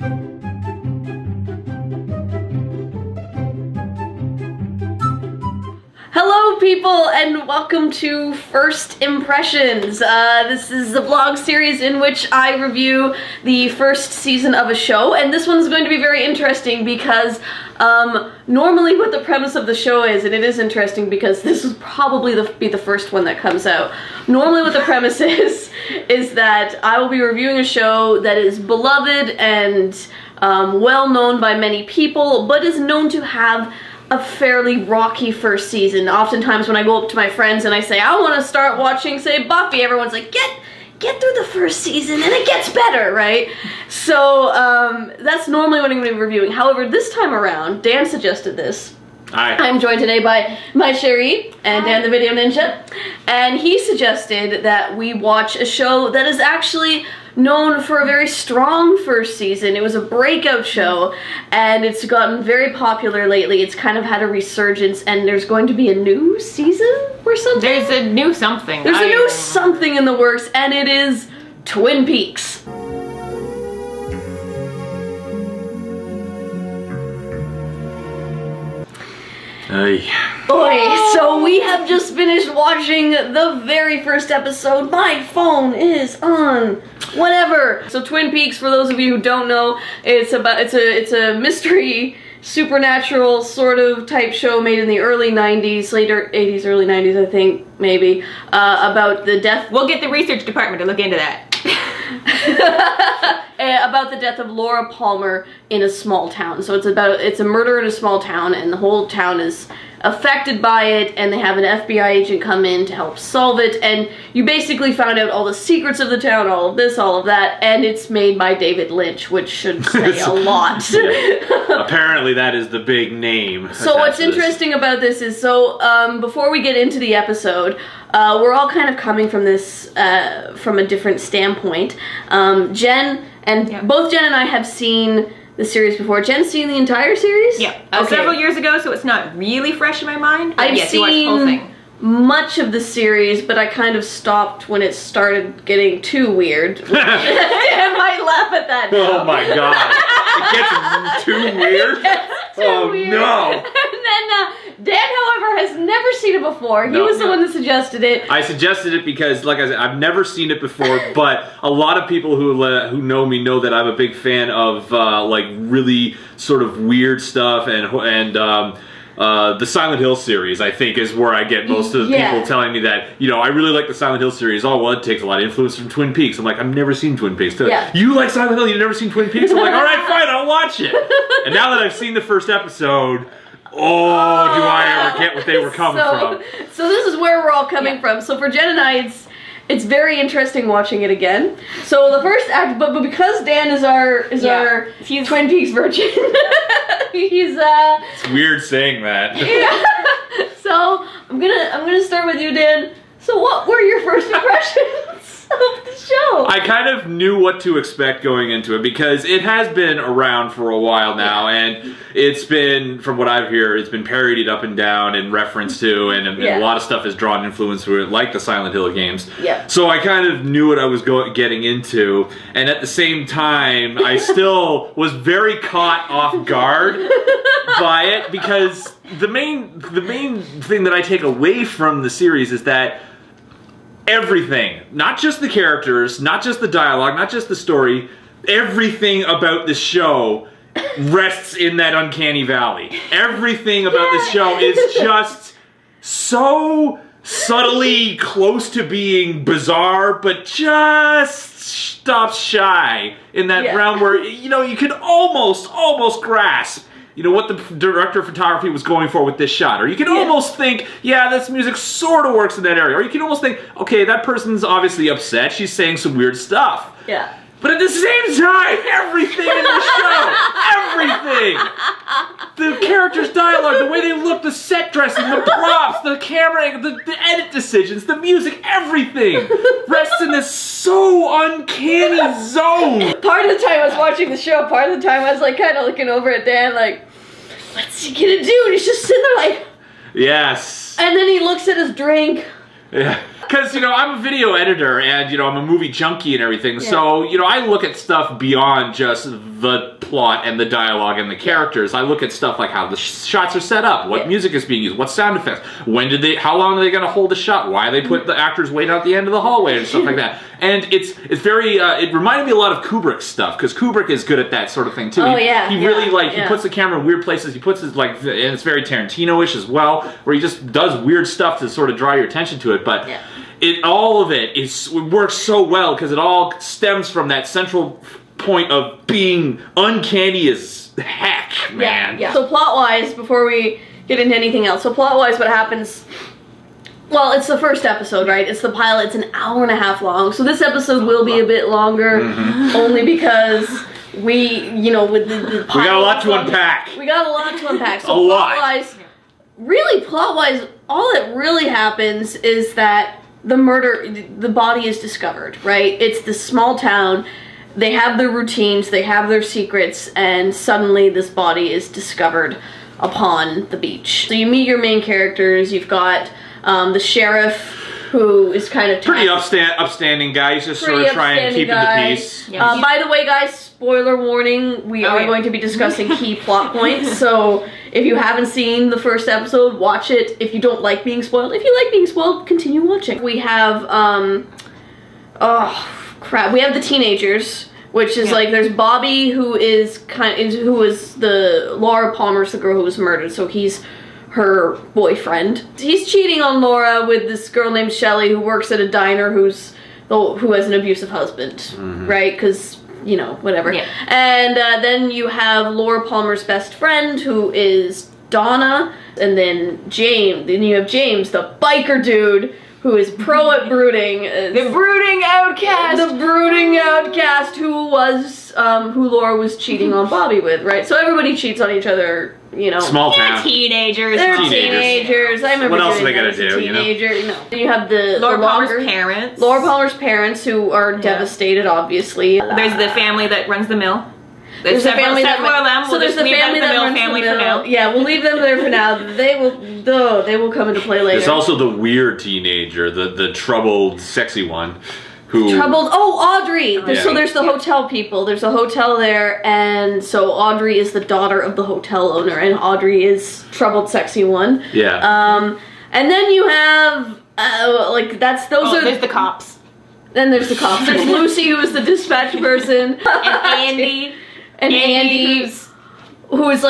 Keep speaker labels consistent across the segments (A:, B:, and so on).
A: Hello people and welcome to First Impressions. This is a vlog series in which I review the first season of a show, and this one's going to be very interesting because normally what the premise of the show is, and it is interesting because this will probably be the first one that comes out. Normally what the premise is that I will be reviewing a show that is beloved and well known by many people, but is known to have a fairly rocky first season. Oftentimes when I go up to my friends and I say, I want to start watching, say, Buffy, everyone's like, get through the first season and it gets better, right? So that's normally what I'm going to be reviewing. However, this time around, Dan suggested this.
B: Hi.
A: I'm joined today by Sheri and Dan the Video Ninja, and he suggested that we watch a show that is actually known for a very strong first season. It was a breakout show, and it's gotten very popular lately. It's kind of had a resurgence, and there's going to be a new season or something?
C: There's a new something.
A: There's a new something in the works, and it is Twin Peaks. So we have just finished watching the very first episode. My phone is on. Whatever. So Twin Peaks, for those of you who don't know, it's a mystery, supernatural sort of type show made in the early 90s, later 80s, early 90s, I think, maybe, about the death.
C: We'll get the research department to look into that.
A: About the death of Laura Palmer in a small town. So it's a murder in a small town, and the whole town is affected by it, and they have an FBI agent come in to help solve it, and you basically found out all the secrets of the town, all of this, all of that, and it's made by David Lynch, which should say a lot.
B: Yeah. Apparently that is the big name.
A: So what's interesting about this is, before we get into the episode, we're all kind of coming from this, from a different standpoint. Both Jen and I have seen the series before. Jen's seen the entire series?
C: Yeah.
A: Okay.
C: Several years ago, so it's not really fresh in my mind.
A: I've
C: yes, you watched the whole
A: seen
C: thing.
A: much of the series, but I kind of stopped when it started getting too weird. Dan might laugh at that now.
B: Oh my god. It gets too weird? Oh
A: weird.
B: no.
A: And then Dan, however, has never seen it before. He was the one that suggested it.
B: I suggested it because, like I said, I've never seen it before, but a lot of people who know me know that I'm a big fan of like really sort of weird stuff, and the Silent Hill series, I think, is where I get most of the people telling me that, you know, I really like the Silent Hill series. Oh, well, it takes a lot of influence from Twin Peaks. I'm like, I've never seen Twin Peaks. You like Silent Hill? You've never seen Twin Peaks? I'm like, all right, fine, I'll watch it. And now that I've seen the first episode, do I ever get what they were coming from.
A: So this is where we're all coming from. So for Jen and I, it's very interesting watching it again. So the first act, but because Dan is our Twin Peaks virgin, he's
B: It's weird saying that.
A: Yeah. So I'm gonna start with you, Dan. So what were your first impressions of the show?
B: I kind of knew what to expect going into it because it has been around for a while now, and it's been, from what I've heard, it's been parodied up and down in reference to, and a lot of stuff has drawn influence through it, like the Silent Hill games.
A: Yeah.
B: So I kind of knew what I was getting into, and at the same time, I still was very caught off guard by it, because the main thing that I take away from the series is that everything, not just the characters, not just the dialogue, not just the story, everything about the show rests in that uncanny valley. Everything about this show is just so subtly close to being bizarre, but just stops shy in that realm where, you know, you can almost grasp, you know, what the director of photography was going for with this shot. Or you can almost think, yeah, this music sort of works in that area. Or you can almost think, okay, that person's obviously upset. She's saying some weird stuff.
A: Yeah.
B: But at the same time, everything in the show, everything! The characters' dialogue, the way they look, the set dressing, the props, the camera, the edit decisions, the music, everything rests in this so uncanny zone.
A: Part of the time I was watching the show, part of the time I was like kind of looking over at Dan like, what's he gonna do? And he's just sitting there like...
B: Yes.
A: And then he looks at his drink.
B: Yeah. Because, I'm a video editor and, I'm a movie junkie and everything. Yeah. So, I look at stuff beyond just the plot and the dialogue and the characters. I look at stuff like how the shots are set up, what music is being used, what sound effects, how long are they going to hold a shot, why they put the actors wait out the end of the hallway and stuff like that. And it's very, it reminded me a lot of Kubrick's stuff, because Kubrick is good at that sort of thing too.
A: Oh,
B: He really, he puts the camera in weird places, he puts his, and it's very Tarantino-ish as well, where he just does weird stuff to sort of draw your attention to it, but... Yeah. All of it works so well because it all stems from that central point of being uncanny as heck, man.
A: Yeah. So plot-wise, before we get into anything else, what happens... Well, it's the first episode, right? It's the pilot. It's an hour and a half long. So this episode will be a bit longer, only because we, with the pilot...
B: We got a lot to unpack.
A: So plot-wise, all that really happens is that the body is discovered, right? It's this small town, they have their routines, they have their secrets, and suddenly this body is discovered upon the beach. So you meet your main characters, you've got the sheriff, who is kind of...
B: Pretty upstanding guy, he's just sort of trying to keep the peace.
A: Yeah. By the way, guys, spoiler warning, we are going to be discussing key plot points, so if you haven't seen the first episode, watch it. If you don't like being spoiled, if you like being spoiled, continue watching. We have, we have the teenagers, which is there's Bobby, who is Laura Palmer's the girl who was murdered, so he's her boyfriend. He's cheating on Laura with this girl named Shelley who works at a diner who has an abusive husband, right? Because, whatever. Yeah. And then you have Laura Palmer's best friend, who is Donna, and then James. Then you have James, the biker dude, who is pro at brooding.
C: The brooding outcast!
A: The brooding outcast who Laura was cheating on Bobby with, right? So everybody cheats on each other,
B: Small town.
C: Teenagers.
A: They're teenagers. I remember.
B: What else are they gonna do?
A: Teenager. Then you have
C: Laura Palmer's parents.
A: Laura Palmer's parents, who are devastated, obviously.
C: There's the family that runs the mill.
A: There's
C: several
A: of them.
C: So there's the family that runs
A: the
C: mill for now.
A: Yeah, we'll leave them there for now. They will come into play later.
B: There's also the weird teenager, the troubled, sexy one.
A: Audrey! So there's the hotel people. There's a hotel there, and so Audrey is the daughter of the hotel owner, and Audrey is troubled, sexy one.
B: Yeah.
A: And then you have,
C: there's the cops.
A: Then there's the cops. There's Lucy, who is the dispatch person.
C: And
A: Andy, who is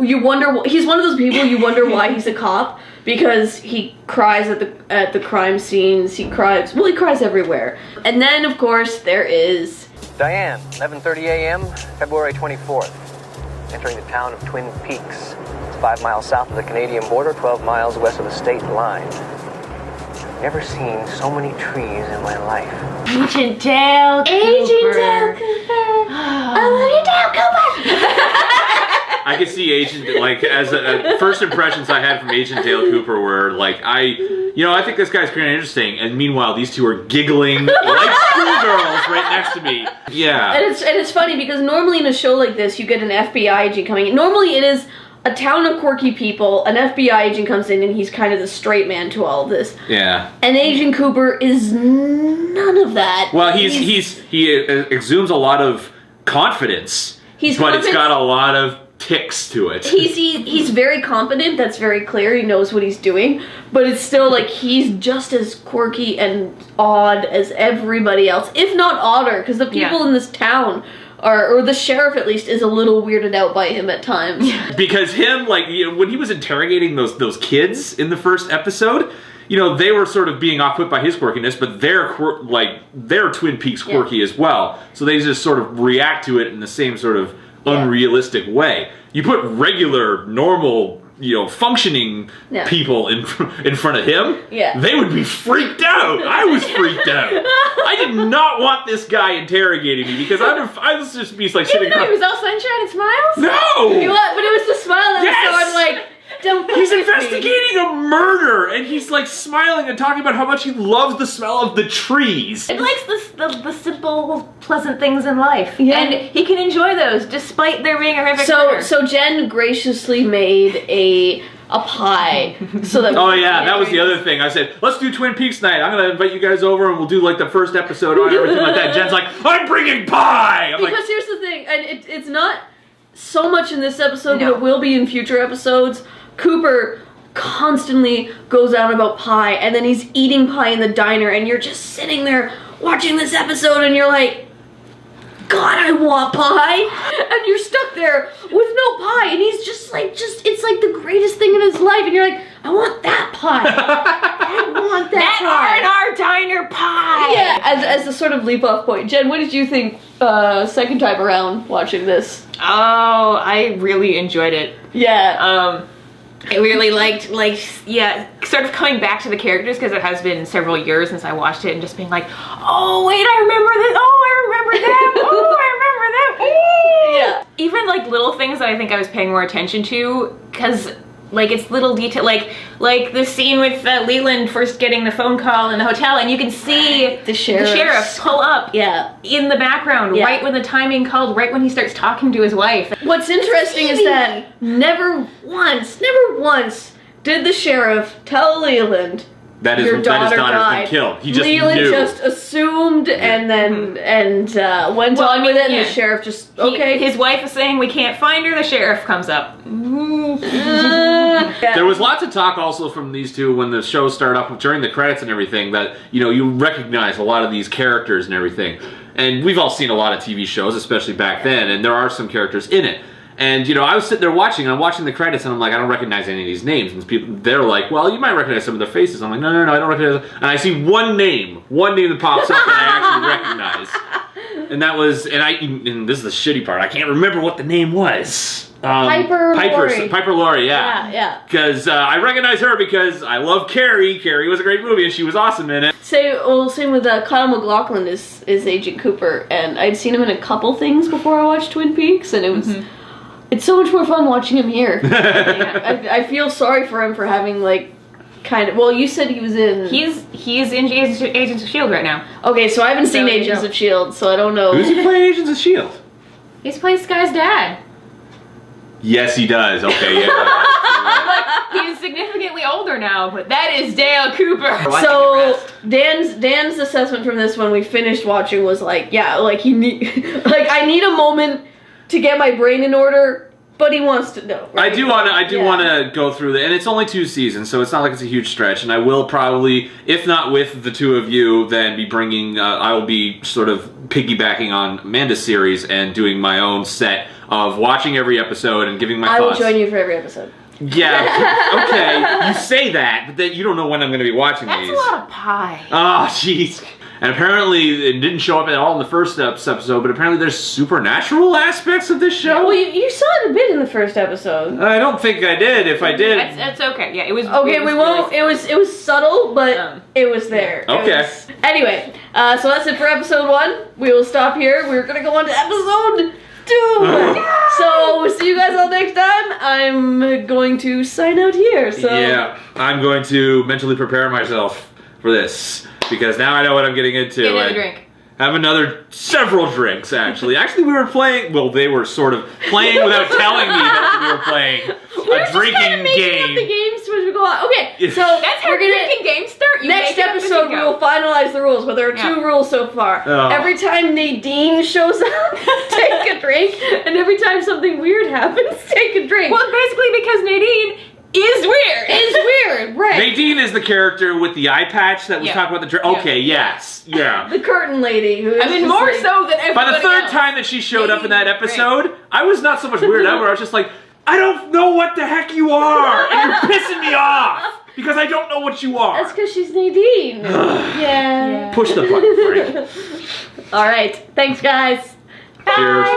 A: you wonder, he's one of those people you wonder why he's a cop, because he cries at the crime scenes, he cries everywhere. And then, of course, there is...
D: Diane, 11:30 a.m., February 24th. Entering the town of Twin Peaks. 5 miles south of the Canadian border, 12 miles west of the state line. Never seen so many trees in my life.
C: Agent Dale Cooper.
A: I love you, Dale Cooper!
B: I could see Agent, as first impressions I had from Agent Dale Cooper were, I think this guy's kind of interesting, and meanwhile these two are giggling like schoolgirls right next to me. Yeah.
A: And it's funny, because normally in a show like this, you get an FBI agent coming in. Normally it is a town of quirky people, an FBI agent comes in, and he's kind of the straight man to all of this.
B: Yeah.
A: And Agent Cooper is none of that.
B: Well, he exudes a lot of confidence, but it's got a lot of ticks to it.
A: He's very competent, that's very clear, he knows what he's doing, but it's still he's just as quirky and odd as everybody else, if not odder, because the people in this town or the sheriff at least is a little weirded out by him at times.
B: Because him, when he was interrogating those kids in the first episode, they were sort of being off-put by his quirkiness, but they're Twin Peaks quirky as well. So they just sort of react to it in the same sort of unrealistic way. You put regular, normal, functioning people in front of him, they would be freaked out. I was freaked out. I did not want this guy interrogating me, because I was just be sitting
C: Even though he was all sunshine and smiles?
B: No!
A: But it was the smile that was so don't
B: He's investigating a murder, and he's smiling and talking about how much he loves the smell of the trees.
C: He likes the simple, pleasant things in life.
A: Yeah.
C: And he can enjoy those, despite there being a horrific murder.
A: So Jen graciously made a a pie so that.
B: Oh yeah, that was the other thing. I said, let's do Twin Peaks night. I'm gonna invite you guys over and we'll do like the first episode on everything like that. Jen's like, I'm bringing pie. I'm
A: Because
B: like,
A: here's the thing, and it's not so much in this episode,
C: No.
A: but it will be in future episodes. Cooper constantly goes on about pie, and then he's eating pie in the diner, and you're just sitting there watching this episode, and you're like, God, I want pie! And you're stuck there with no pie, and he's just it's like the greatest thing in his life, and you're like, I want that pie! I want that pie!
C: R&R diner pie!
A: Yeah, as a sort of leap off point. Jen, what did you think second time around watching this?
C: Oh, I really enjoyed it.
A: Yeah.
C: I really liked, sort of coming back to the characters because it has been several years since I watched it and just being like, oh, wait, I remember this. Oh, I remember them. Oh, I remember them. Oh.
A: Yeah.
C: Even, like, little things that I think I was paying more attention to because, like, it's little detail, like the scene with Leland first getting the phone call in the hotel and you can see
A: The sheriff.
C: pull up
A: Yeah.
C: in the background
A: Yeah.
C: right when the timing called, right when he starts talking to his wife.
A: What's interesting is that never once did the sheriff tell Leland
B: that
A: your
B: his
A: daughter
B: daughter's
A: died.
B: been killed. He just
A: Leland
B: knew.
A: just assumed and then went
C: Well,
A: on
C: I
A: with
C: mean,
A: it, and
C: yeah.
A: the sheriff just okay.
C: His wife is saying we can't find her. The sheriff comes up.
A: Yeah.
B: There was lots of talk also from these two when the show started off during the credits and everything that, you recognize a lot of these characters and everything. And we've all seen a lot of TV shows, especially back then, and there are some characters in it. And, I was sitting there watching, and I'm watching the credits, and I'm like, I don't recognize any of these names. And they're like, well, you might recognize some of their faces. I'm like, no, I don't recognize them. And I see one name that pops up that I actually recognize. And that was, and this is the shitty part, I can't remember what the name was.
A: Piper Laurie.
B: Piper Laurie, yeah.
A: Yeah.
B: Because I recognize her because I love Carrie. Carrie was a great movie, and she was awesome in it.
A: Same with Kyle MacLachlan is Agent Cooper, and I'd seen him in a couple things before I watched Twin Peaks, and it was it's so much more fun watching him here. I feel sorry for him for having well, you said he was in.
C: He's in Agents of S.H.I.E.L.D. right now.
A: Okay, so I haven't seen
C: there you
A: Agents
C: go.
A: of S.H.I.E.L.D., so I don't know.
B: Who's he playing Agents of S.H.I.E.L.D.?
C: He's plays Sky's dad.
B: Yes, he does. Okay, yeah.
C: He's significantly older now, but that is Dale Cooper.
A: So Dan's assessment from this when we finished watching was I need a moment to get my brain in order, but he wants to know. Right?
B: I do want to go through and it's only 2 seasons, so it's not like it's a huge stretch. And I will probably, if not with the two of you, then be bringing. I will be sort of piggybacking on Amanda's series and doing my own set of watching every episode and giving my
A: I
B: thoughts.
A: will join you for every episode.
B: Yeah, okay. You say that, but then you don't know when I'm going to be watching
C: That's
B: these.
C: a lot of pie.
B: Oh, jeez. And apparently it didn't show up at all in the first episode, but apparently there's supernatural aspects of this show.
A: Well, you saw it a bit in the first episode.
B: I don't think I did. If I did,
C: That's okay. Yeah, it was.
A: Okay,
C: it was
A: we won't.
C: really-
A: It was subtle, but it was there.
B: Okay.
A: Anyway, so that's it for episode 1. We will stop here. We're gonna go on to episode 2. So we'll see you guys all next time. I'm going to sign out here. So
B: yeah, I'm going to mentally prepare myself for this because now I know what I'm getting into.
C: Get another drink.
B: Have several drinks actually. Actually, we were playing. Well, they were sort of playing without telling me that we were playing a drinking
A: making up the
B: game.
A: games as we go on. Okay, so
C: That's how
A: we're gonna.
C: drinking games start. You
A: Next
C: make it up as you
A: episode, we
C: go.
A: will finalize the rules, but there are 2 rules so far.
B: Oh.
A: Every time Nadine shows up, take a drink, and every time something weird happens, take a drink.
C: Well, basically because Nadine is weird.
A: It's weird, right?
B: Nadine is the character with the eye patch that was
C: Yeah.
B: talking about the drink. Okay, yes, yeah.
A: The curtain lady, who is
C: I mean,
A: just
C: more
A: like-
C: so than everybody
B: By the third
C: else.
B: time that she showed up in that
C: Nadine,
B: episode, I was not so much weirded out where I was just like, I don't know what the heck you are, and you're pissing me off because I don't know what you are.
A: That's because she's Nadine. yeah.
B: Push the button, Frank.
A: All right. Thanks, guys.
B: Cheers.